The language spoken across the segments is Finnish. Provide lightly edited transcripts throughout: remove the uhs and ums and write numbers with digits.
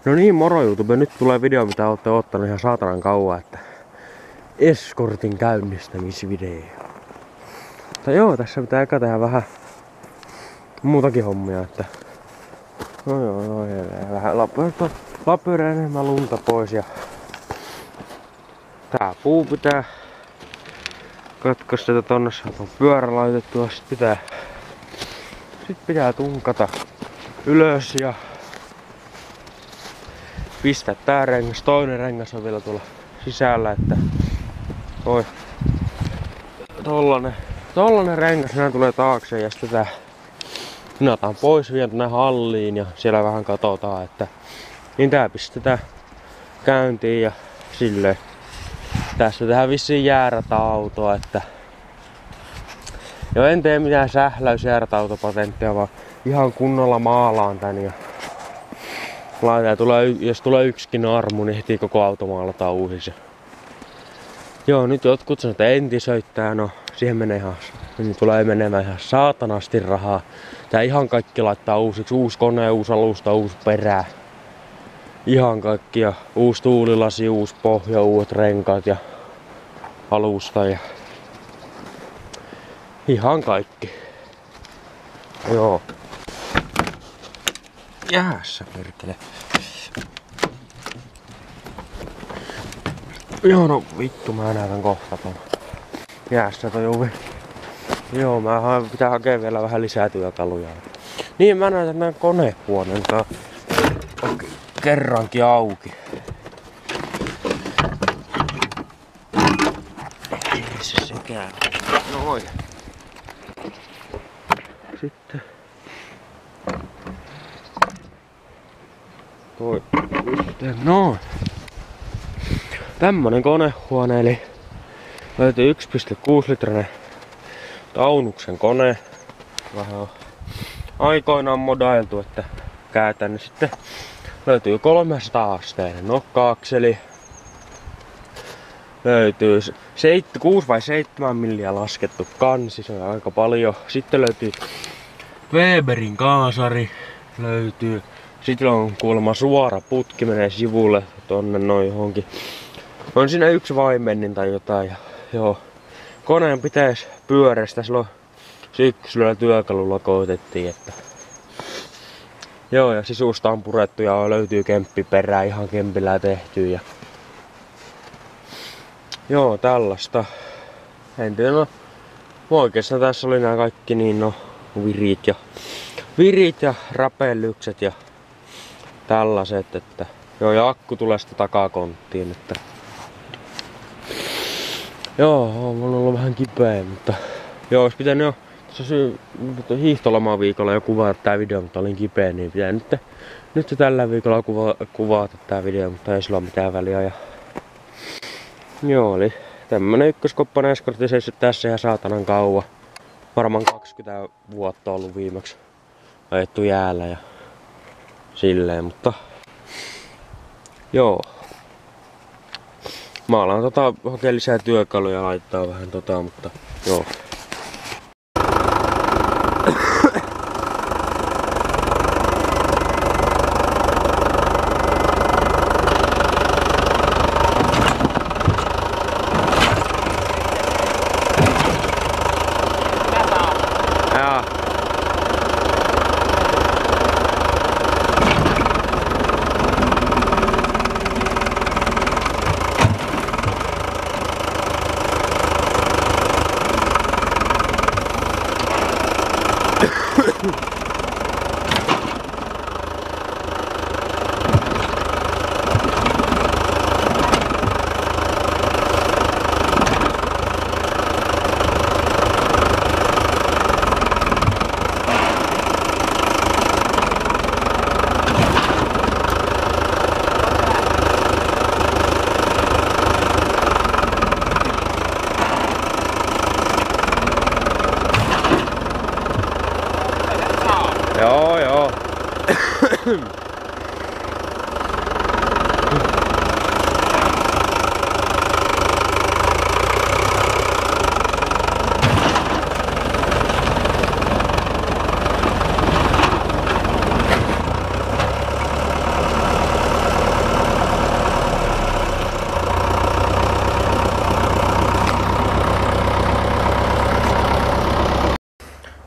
No niin, moro YouTube. Nyt tulee video, mitä olette ottanut ihan saatanan kauan, että eskortin käynnistämisvideo. Mutta joo, tässä pitää eka tehdä vähän muutakin hommia, että vähän lapioida enemmän lunta pois ja tää puu pitää katkaista tonne, on pyörä laitettua, sit pitää tunkata ylös ja pistää tää rengas, toinen rengas on vielä tuolla sisällä, että tollanen rengas nää tulee taakse ja sitten tää pinataan pois, vien tänne halliin ja siellä vähän katsotaan, että niin tää pistetään käyntiin ja silleen. Tässä tehdään vissiin jääräta-autoa, että jo en tee mitään sähläysjääräta-autopatenttia, vaan ihan kunnolla maalaan tän ja jos tulee yksikin armu, niin heti koko auto maalataan uusiksi. Joo, nyt jotkut sanoo, että entisöittää, no siihen menee niin tulee menemään ihan saatanasti rahaa. Tää ihan kaikki laittaa uusiksi, uusi kone, uusi alusta, uusi perä. Ihan kaikki ja uusi tuulilasi, uusi pohja, uudet renkaat ja alusta ja ihan kaikki. Joo. Jäässä perkele. Joo, no vittu, mä näytän kohta ton. Jäässä toi ovi. Joo, pitää hakea vielä vähän lisää työkaluja. Niin, mä näytän nää konehuoneen. Tää on kerrankin auki. Ei se sekään. Noin. Sitten toi yhteen noin. Tämmönen konehuone, eli löytyy 1,6 litrainen Taunuksen kone. Vähän on aikoinaan modailtu, että käytän sitten löytyy 300 asteinen nokka-akseli. Löytyy 6 vai 7 milliä laskettu kansi, se on aika paljon. Sitten löytyy Weberin kaasari. Löytyy. Sitten on kuulemma suora putki, menee sivulle tonne noin johonkin. On siinä yksi vaimennin tai jotain. Ja, joo. Koneen pitäisi pyörästä, silloin syksyllä työkalulla koitettiin, että joo, ja sisusta on purettu ja löytyy kemppiperää ihan kempillä tehty ja joo, tällaista. En tiedä, no oikeastaan tässä oli nämä kaikki niin virit ja rapellykset ja tällaiset, että joo, ja akku tulee sitten takakonttiin, että joo, on ollut vähän kipeä, mutta joo, olisi pitänyt jo hiihtolomaa viikolla jo kuvata tää video, mutta olin kipeä, niin pitää nyt tällä viikolla kuvata tää video, mutta ei sillä ole mitään väliä. Ja joo, eli tämmönen ykköskoppainen eskortti seissyt tässä ihan saatanan kauan. Varmaan 20 vuotta ollut viimeksi ajettu jäällä ja silleen, mutta joo. Mä alan hakea lisää työkaluja ja laittaa vähän mutta joo. Joo.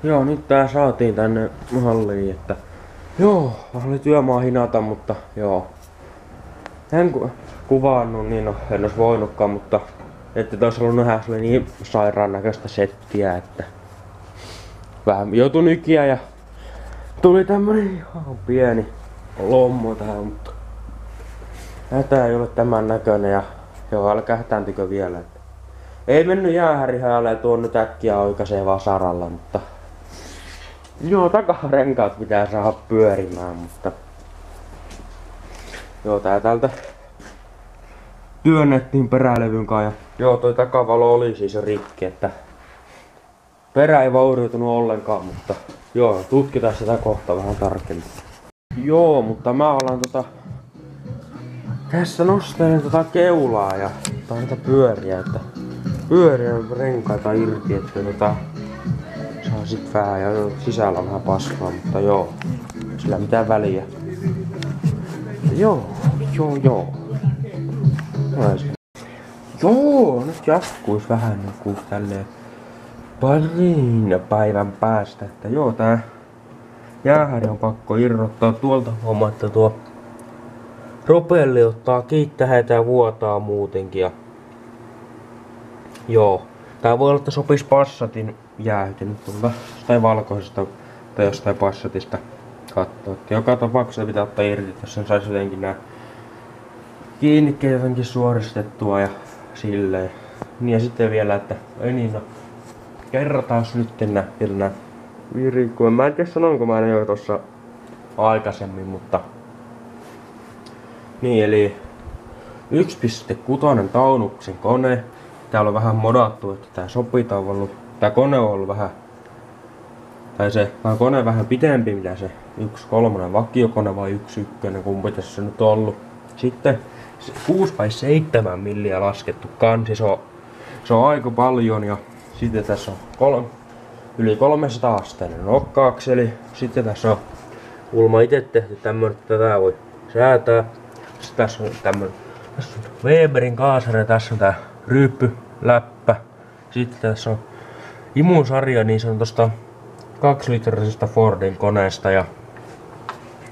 Joo, nyt tää saatiin tänne halliin, että joo, oli työmaa hinata, mutta joo. En kuvannut, niin no, en ois voinutkaan, mutta ette tos ollut nähdä, se oli niin sairaan näköistä settiä, että vähän joutui nykiä ja tuli tämmönen ihan pieni lommo tähän, mutta hätä ei ole tämän näköinen ja joo, älkää hätääntykö vielä. Että ei mennyt jäähärihäällä ja tuon nyt äkkiä oikaisee vaan saralla, mutta joo, takarenkaat pitää saada pyörimään, mutta joo, tää täältä työnnettiin perälevyn kanssa ja joo, toi takavalo oli siis jo rikki, että perä ei vaurioitunut ollenkaan, mutta joo, tutkitaan sitä kohta vähän tarkemmin. Joo, mutta mä alan tässä nostelen keulaa ja näitä pyöriä, että pyöriä renkaita irti, että saa sit vähän ja sisällä on vähän paskaa, mutta joo, sillä mitään väliä. Joo. Joo, nyt jatkuis vähän niinku tälleen parin päivän päästä, että joo, tää jäähäri on pakko irrottaa tuolta homma, että tuo propelli ottaa kiittää ja vuotaa muutenkin ja joo, tää voi olla, että sopis Passatin jäähytin nyt tuolta jostain valkoisesta tai jostain Passatista kattoo. Joka tapauksessa pitää ottaa irti, jos sen saisi jotenkin nää kiinnikkeet jotenkin suoristettua ja silleen. Niin ja sitten vielä, että ei niin, no kerrotaan nyt nää virikkoja. Mä en tiedä sanonko mä ne jo tossa aikaisemmin, mutta niin, eli 1.6 Taunuksen kone. Täällä on vähän modattu, että tää sopita on ollut, tää kone on ollut vähän, tai se kone vähän pitempi mitä se 1.3 vakiokone vai 1.1, kumpi tässä nyt on ollut. Sitten 6x7 milliä laskettu kansi, se on aika paljon ja sitten tässä on yli 300 asteinen nokka-akseli. Sitten tässä on Ulma itse tehty tämmönen, että tätä voi säätää. Sitten tässä on tämmönen Weberin kaasari, tässä on tää ryyppyläppä. Sitten tässä on imusarja niin se on tosta 2-litrisesta Fordin koneesta ja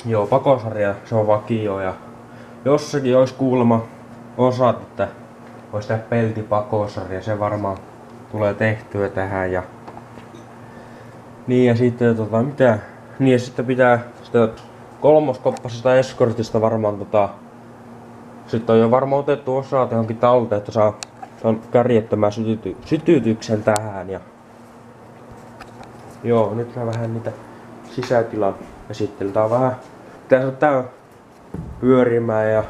joo, pakosarja se on vakio ja jossakin olisi kuulemma osat, että voisi tehdä peltipakosarja, se varmaan tulee tehtyä tähän ja niin ja sitten mitä niin ja sitten pitää sitä kolmoskoppasesta Escortista varmaan sitten on jo varmaan otettu osat johonkin talteen, että saa on kärjettömän sytytyksen tähän ja joo, nyt mä vähän niitä sisätilan käsittelyä. Tää on vähän tää pyörimään ja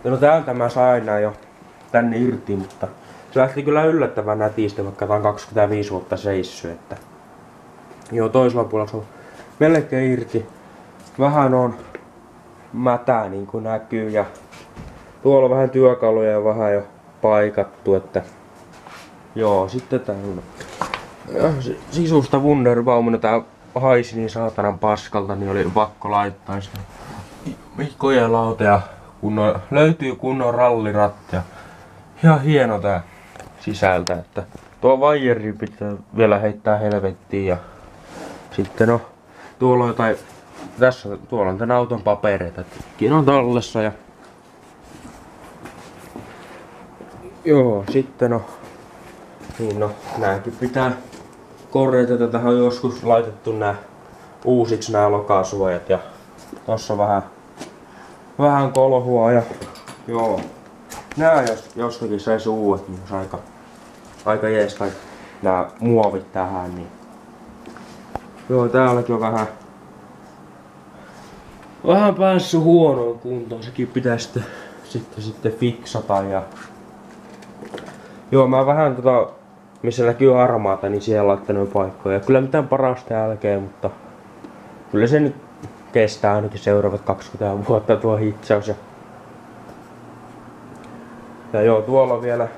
no täältä mä sain nää jo tänne irti, mutta se lähti kyllä yllättävän nätisti, vaikka tää on 25 vuotta seissy, että joo, toisella puolella se on melkein irti. Vähän on mätää niin kuin näkyy ja tuolla on vähän työkaluja ja vähän jo paikattu, että joo, sitten tää on sisusta Wunderbaumina tää haisi niin saatanan paskalta, niin oli pakko laittaa sitä kojelauta ja löytyy kunnon ralliratti ja ihan hieno tää sisältä, että tuo vaijeri pitää vielä heittää helvettiin ja sitten no tuolla on jotain tuolla on tän auton papereita, että on tallessa ja joo, sitten no niin no, nääkin pitää korjata, tähän on joskus laitettu nää uusiksi nää lokasuojat ja tossa on vähän kolhua ja joo. Nää jos jostakin sais uudet, niin olisi aika jees kai nää muovit tähän niin. Joo, täälläkin on vähän päässyt huonoon kuntoon, sekin pitää sitten fiksata ja joo, mä vähän missä näkyy harmaata, niin siellä laittanut paikkoja. Kyllä mitään parasta jälkeen, mutta kyllä se nyt kestää ainakin seuraavat 20 vuotta tuo hitsaus. Ja joo, tuolla on vielä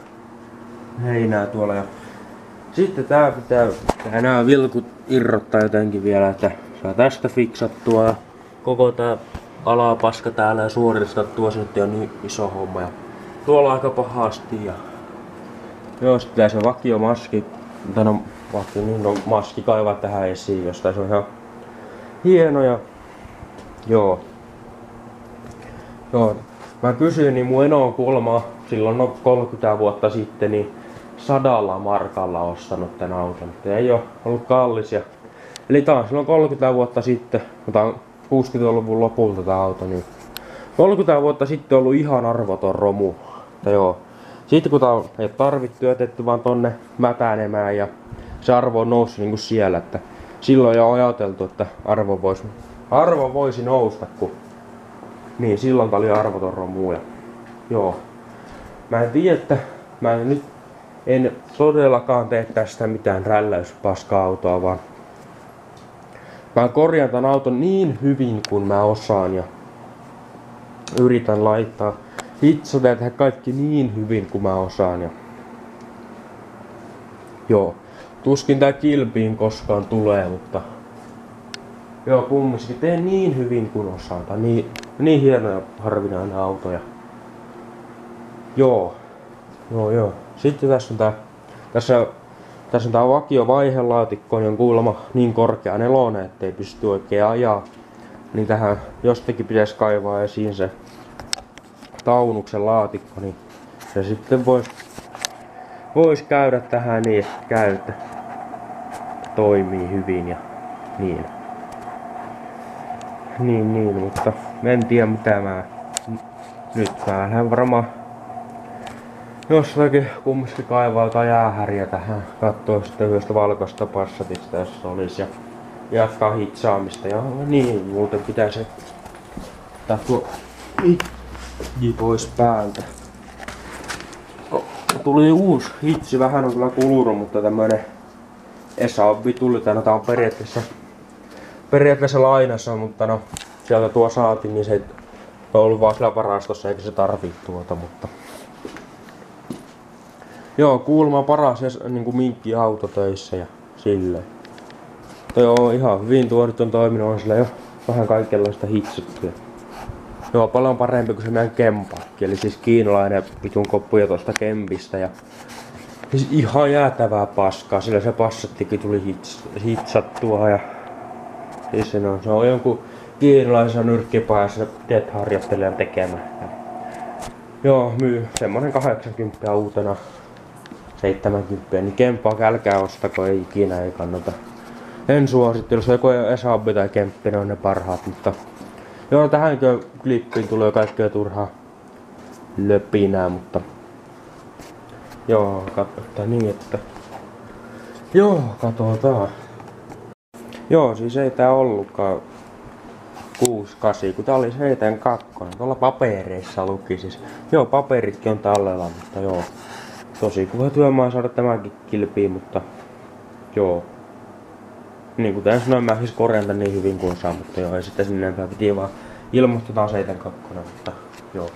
heinää tuolla. Ja sitten nämä vilkut irrottaa jotenkin vielä, että saa tästä fiksattua ja koko tää alapaska täällä ja suoristettua, se nyt on niin iso homma. Ja tuolla on aika pahasti ja joo, sitten se vakiomaski, vaikka niin on maski kaivaa tähän esiin jostain, se on ihan hieno ja joo. Joo, mä kysyin, niin mun eno on kuulemma silloin 30 vuotta sitten niin 100 markalla ostanut tän auton. Ei oo ollut kallis. Eli tää on silloin 30 vuotta sitten, kun tää on 60-luvun lopulta tää auto, niin 30 vuotta sitten on ollut ihan arvoton romu. Mutta joo. Sitten kun tää on, ei oo tarvittu, jätetty vaan tonne mätänemään ja se arvo on noussut niinku siellä, että silloin jo ajateltu, että arvo voisi nousta, kun niin silloin tää oli arvoton romu. Ja joo. Mä en tiedä, että mä en todellakaan tee tästä mitään rälläyspaska-autoa, vaan mä korjaan tän auton niin hyvin kuin mä osaan ja yritän laittaa hitsata ja tehdä kaikki niin hyvin kuin mä osaan. Ja joo, tuskin tää kilpiin koskaan tulee, mutta joo, kumminkin teen niin hyvin kuin osaan. Tää on niin hieno ja harvinainen auto. Ja joo. Sitten tässä on tää vakio vaihelaatikko, niin on kuulemma niin korkea nelonen, ettei pysty oikein ajaa. Niin tähän jostakin pitäisi kaivaa esiin se taunuksen laatikko, niin se sitten vois käydä tähän niin, että toimii hyvin ja niin. Niin, mutta en tiedä mitä nyt mä lähden varmaan jostakin kumminkin kaivaa jotain jäähäriä tähän, kattoo sitten yhdestä valkoista Passatista, jos olisi, ja jatkaa hitsaamista. Ja niin, muuten pitäisi ottaa tuo hitsi pois päältä. Tuli uusi hitsi, vähän on kyllä kulunut, mutta tämmönen Esaobi tuli tänne. Tää on periaatteessa lainassa, mutta no sieltä tuo saatiin, niin se ei ollut vaan siellä varastossa eikä se tarvii tuota, mutta joo, kuulemma paras niinku minkki autotöissä ja silleen. Joo, ihan hyvin tuorit on toiminut, on sillä jo vähän kaikenlaista hitsuttu. Joo, paljon parempi kuin se meidän kempakki, eli siis kiinalainen pitun koppuja tuosta kempistä. Ja siis ihan jäätävää paskaa, sillä se Passattikin tuli hitsattua ja siis se on jonkun kiinalaisen nyrkkipäässä Death-harjoittelijan tekemä. Joo, myy semmonen 80 uutena. 70, niin kempaa älkää ostako, ei ikinä, ei kannata. En suosittele, jos joko Esaobi tai Kemppi, ne on ne parhaat, mutta joo, tähänkö klippiin tulee kaikkea turhaa löpinää, mutta joo, katsotaan niin, että joo, katsotaan. Joo, siis ei tää ollutkaan 6-8, kun tää oli 7-2, tuolla papereissa luki siis. Joo, paperitkin on tallella, mutta joo. Tosi kuva työmaa saada tämänkin kilpiin, mutta joo. Niin kuten sanoin, mä siis korjaan niin hyvin kuin saa, mutta joo, ei sitten sinne enempää piti vaan ilmoitetaan 7-2, mutta joo.